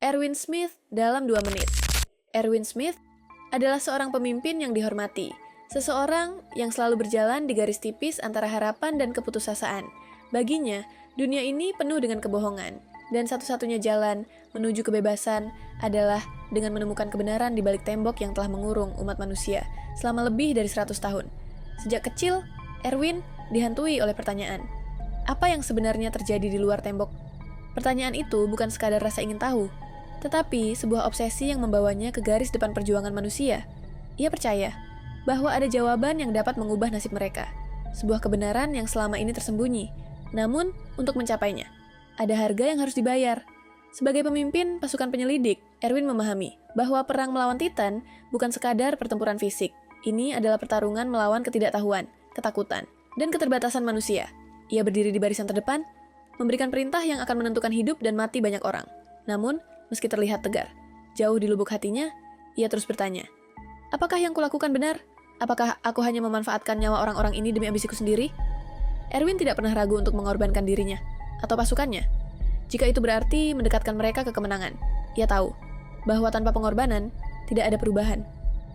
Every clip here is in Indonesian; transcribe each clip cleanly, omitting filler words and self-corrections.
Erwin Smith dalam 2 menit. Erwin Smith adalah seorang pemimpin yang dihormati, seseorang yang selalu berjalan di garis tipis antara harapan dan keputusasaan. Baginya, dunia ini penuh dengan kebohongan, dan satu-satunya jalan menuju kebebasan adalah dengan menemukan kebenaran di balik tembok yang telah mengurung umat manusia selama lebih dari 100 tahun. Sejak kecil, Erwin dihantui oleh pertanyaan, apa yang sebenarnya terjadi di luar tembok? Pertanyaan itu bukan sekadar rasa ingin tahu, tetapi sebuah obsesi yang membawanya ke garis depan perjuangan manusia. Ia percaya bahwa ada jawaban yang dapat mengubah nasib mereka, sebuah kebenaran yang selama ini tersembunyi. Namun, untuk mencapainya, ada harga yang harus dibayar. Sebagai pemimpin pasukan penyelidik, Erwin memahami bahwa perang melawan Titan bukan sekadar pertempuran fisik. Ini adalah pertarungan melawan ketidaktahuan, ketakutan, dan keterbatasan manusia. Ia berdiri di barisan terdepan, memberikan perintah yang akan menentukan hidup dan mati banyak orang. Namun, meski terlihat tegar, jauh di lubuk hatinya, ia terus bertanya, apakah yang kulakukan benar? Apakah aku hanya memanfaatkan nyawa orang-orang ini demi ambisiku sendiri? Erwin tidak pernah ragu untuk mengorbankan dirinya atau pasukannya, jika itu berarti mendekatkan mereka ke kemenangan. Ia tahu bahwa tanpa pengorbanan tidak ada perubahan.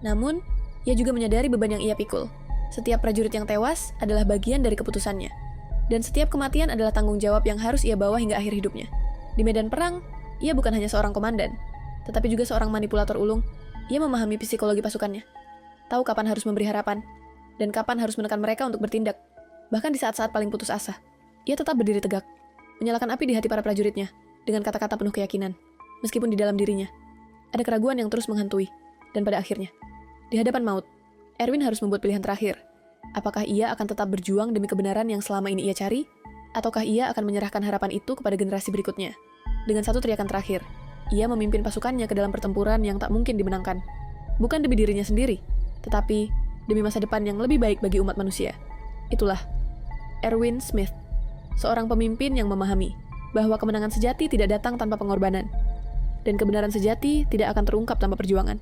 Namun, ia juga menyadari beban yang ia pikul. Setiap prajurit yang tewas adalah bagian dari keputusannya, dan setiap kematian adalah tanggung jawab yang harus ia bawa hingga akhir hidupnya. Di medan perang, ia bukan hanya seorang komandan, tetapi juga seorang manipulator ulung. Ia memahami psikologi pasukannya, tahu kapan harus memberi harapan, dan kapan harus menekan mereka untuk bertindak. Bahkan di saat-saat paling putus asa, ia tetap berdiri tegak, menyalakan api di hati para prajuritnya dengan kata-kata penuh keyakinan. Meskipun di dalam dirinya ada keraguan yang terus menghantui, dan pada akhirnya, di hadapan maut, Erwin harus membuat pilihan terakhir. Apakah ia akan tetap berjuang demi kebenaran yang selama ini ia cari, ataukah ia akan menyerahkan harapan itu kepada generasi berikutnya? Dengan satu teriakan terakhir, ia memimpin pasukannya ke dalam pertempuran yang tak mungkin dimenangkan. Bukan demi dirinya sendiri, tetapi demi masa depan yang lebih baik bagi umat manusia. Itulah Erwin Smith, seorang pemimpin yang memahami bahwa kemenangan sejati tidak datang tanpa pengorbanan, dan kebenaran sejati tidak akan terungkap tanpa perjuangan.